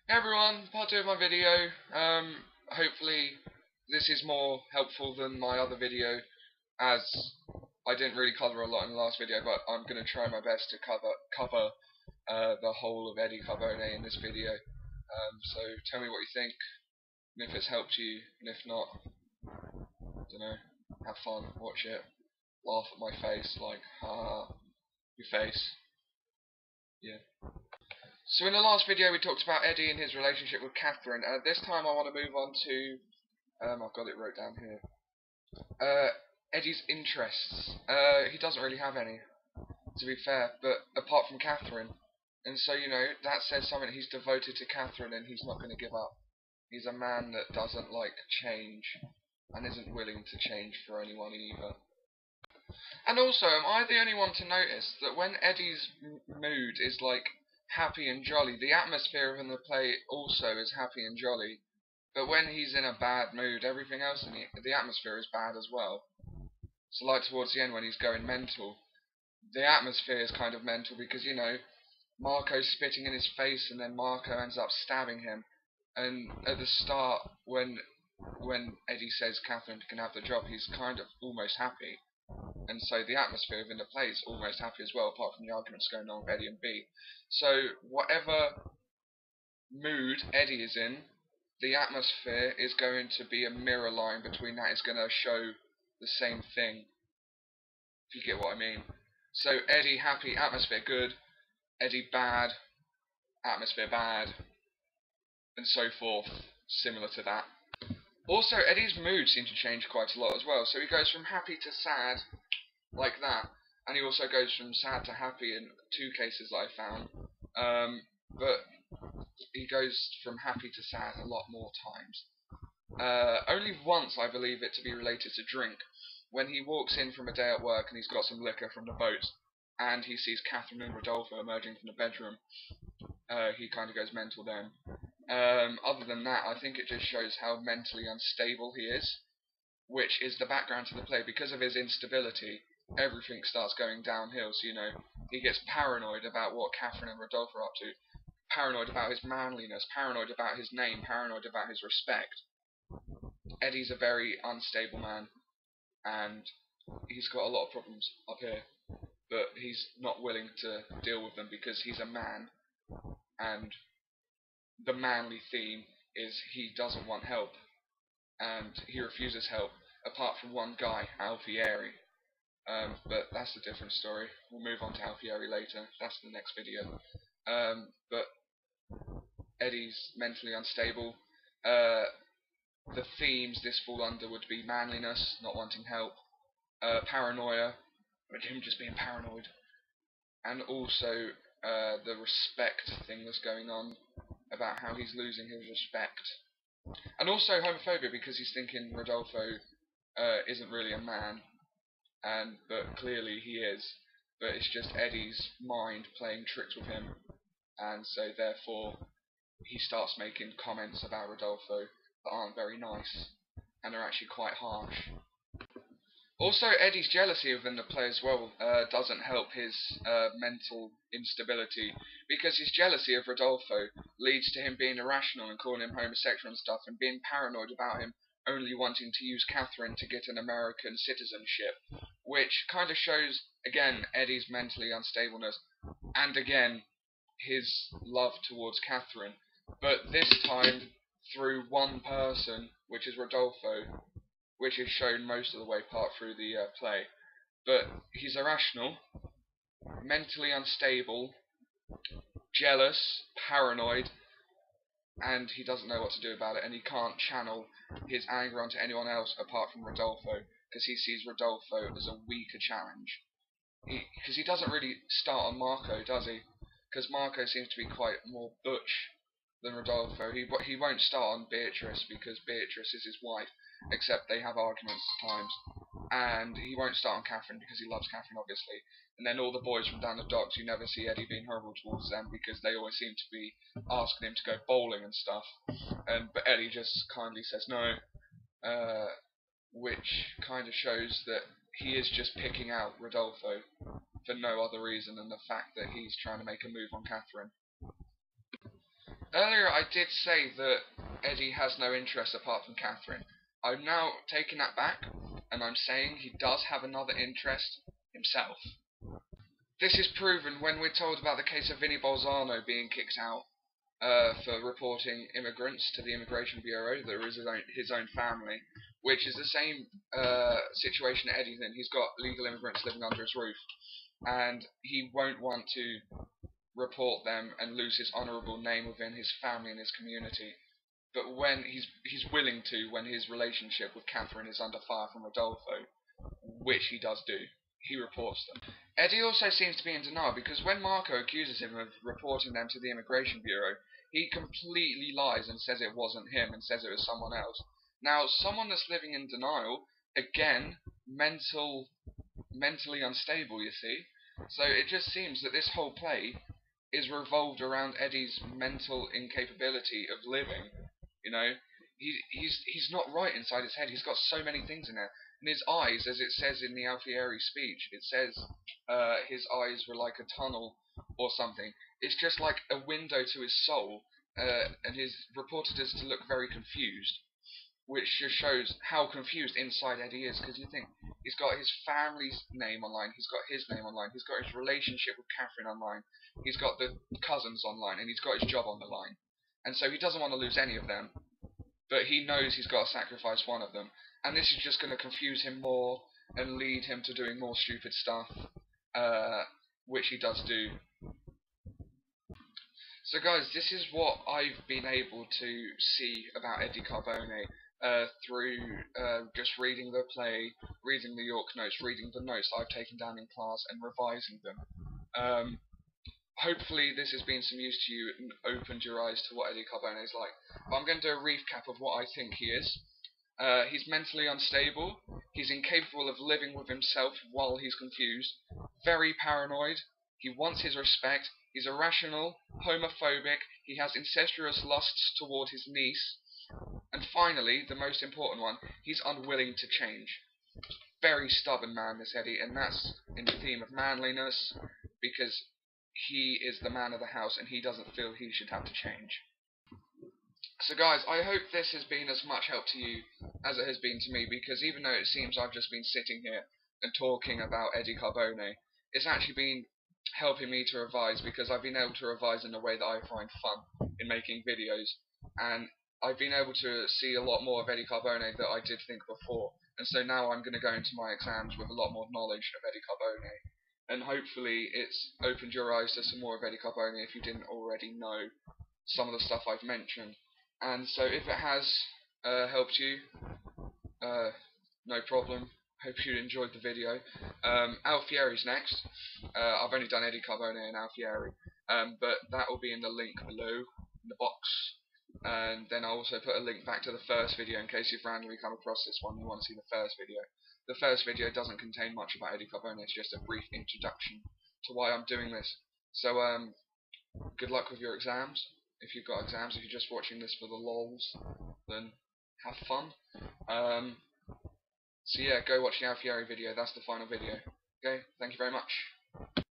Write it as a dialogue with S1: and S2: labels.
S1: Hey everyone, part 2 of my video. Hopefully this is more helpful than my other video, as I didn't really cover a lot in the last video, but I'm going to try my best to cover the whole of Eddie Carbone in this video. So tell me what you think, and if it's helped you, and if not, don't know, have fun, watch it, laugh at my face, like, haha, your face, yeah. So in the last video we talked about Eddie and his relationship with Catherine. This time I want to move on to, I've got it wrote down here, Eddie's interests. He doesn't really have any, to be fair, but apart from Catherine. And so, you know, that says something. He's devoted to Catherine and he's not going to give up. He's a man that doesn't like change and isn't willing to change for anyone either. And also, am I the only one to notice that when Eddie's mood is like happy and jolly, the atmosphere in the play also is happy and jolly, but when he's in a bad mood, everything else in the atmosphere is bad as well. So like towards the end when he's going mental, the atmosphere is kind of mental because, you know, Marco's spitting in his face and then Marco ends up stabbing him, and at the start when Eddie says Catherine can have the job, he's kind of almost happy. And so the atmosphere within the play is almost happy as well, apart from the arguments going on with Eddie and B. So whatever mood Eddie is in, the atmosphere is going to be a mirror line between that. It's going to show the same thing, if you get what I mean. So Eddie happy, atmosphere good. Eddie bad, atmosphere bad, and so forth, similar to that. Also, Eddie's mood seems to change quite a lot as well. So he goes from happy to sad, like that, and he also goes from sad to happy in 2 cases that I found. But he goes from happy to sad a lot more times. Only once I believe it to be related to drink, when he walks in from a day at work and he's got some liquor from the boat, and he sees Catherine and Rodolfo emerging from the bedroom. He kind of goes mental then. Other than that, I think it just shows how mentally unstable he is, which is the background to the play. Because of his instability, everything starts going downhill. So, you know, he gets paranoid about what Catherine and Rodolfo are up to, paranoid about his manliness, paranoid about his name, paranoid about his respect. Eddie's a very unstable man, and he's got a lot of problems up here, but he's not willing to deal with them because he's a man, and the manly theme is he doesn't want help, and he refuses help, apart from one guy, Alfieri. But that's a different story. We'll move on to Alfieri later. That's the next video. But Eddie's mentally unstable. The themes this fall under would be manliness, not wanting help, paranoia, but him just being paranoid, and also the respect thing that's going on, about how he's losing his respect, and also homophobia because he's thinking Rodolfo isn't really a man, but clearly he is, but it's just Eddie's mind playing tricks with him, and so therefore he starts making comments about Rodolfo that aren't very nice and are actually quite harsh. Also, Eddie's jealousy within the play as well doesn't help his mental instability, because his jealousy of Rodolfo leads to him being irrational and calling him homosexual and stuff, and being paranoid about him only wanting to use Catherine to get an American citizenship, which kind of shows, again, Eddie's mentally unstableness, and again, his love towards Catherine, but this time through one person, which is Rodolfo, which is shown most of the way part through the play. But he's irrational, mentally unstable, jealous, paranoid, and he doesn't know what to do about it, and he can't channel his anger onto anyone else apart from Rodolfo, because he sees Rodolfo as a weaker challenge. Because he doesn't really start on Marco, does he? Because Marco seems to be quite more butch than Rodolfo. He won't start on Beatrice because Beatrice is his wife, except they have arguments at times, and he won't start on Catherine because he loves Catherine, obviously. And then all the boys from down the docks, you never see Eddie being horrible towards them because they always seem to be asking him to go bowling and stuff, but Eddie just kindly says no, which kind of shows that he is just picking out Rodolfo for no other reason than the fact that he's trying to make a move on Catherine. Earlier I did say that Eddie has no interest apart from Catherine. I'm now taking that back, and I'm saying he does have another interest himself. This is proven when we're told about the case of Vinnie Bolzano being kicked out for reporting immigrants to the Immigration Bureau that was his own family, which is the same situation that Eddie's in. He's got illegal immigrants living under his roof, and he won't want to report them and lose his honourable name within his family and his community. But when he's willing to, when his relationship with Catherine is under fire from Rodolfo, which he does do, he reports them. Eddie also seems to be in denial because when Marco accuses him of reporting them to the Immigration Bureau, he completely lies and says it wasn't him and says it was someone else. Now, someone that's living in denial, again, mentally unstable, you see. So it just seems that this whole play is revolved around Eddie's mental incapability of living. You know, he's not right inside his head. He's got so many things in there. And his eyes, as it says in the Alfieri speech, it says his eyes were like a tunnel or something. It's just like a window to his soul, and he's reported as to look very confused, which just shows how confused inside Eddie is, because you think he's got his family's name online, he's got his name online, he's got his relationship with Catherine online, he's got the cousins online, and he's got his job on the line. And so he doesn't want to lose any of them, but he knows he's got to sacrifice one of them. And this is just going to confuse him more and lead him to doing more stupid stuff, which he does do. So guys, this is what I've been able to see about Eddie Carbone through just reading the play, reading the York notes, reading the notes I've taken down in class and revising them. Hopefully this has been some use to you and opened your eyes to what Eddie Carbone is like. But I'm going to do a recap of what I think he is. He's mentally unstable, he's incapable of living with himself while he's confused, very paranoid, he wants his respect, he's irrational, homophobic, he has incestuous lusts toward his niece, and finally, the most important one, he's unwilling to change. Very stubborn man, this Eddie, and that's in the theme of manliness, because he is the man of the house and he doesn't feel he should have to change. So guys, I hope this has been as much help to you as it has been to me, because even though it seems I've just been sitting here and talking about Eddie Carbone, it's actually been helping me to revise, because I've been able to revise in a way that I find fun in making videos, and I've been able to see a lot more of Eddie Carbone than I did think before, and so now I'm going to go into my exams with a lot more knowledge of Eddie Carbone, and hopefully it's opened your eyes to some more of Eddie Carbone if you didn't already know some of the stuff I've mentioned. And so if it has helped you, no problem. Hope you enjoyed the video. Alfieri's next. I've only done Eddie Carbone and Alfieri, but that will be in the link below in the box. And then I'll also put a link back to the first video in case you've randomly come across this one and you want to see the first video. The first video doesn't contain much about Eddie Carbone, it's just a brief introduction to why I'm doing this. So good luck with your exams. If you've got exams, if you're just watching this for the lols, then have fun. So yeah, go watch the Alfieri video, that's the final video. Okay, thank you very much.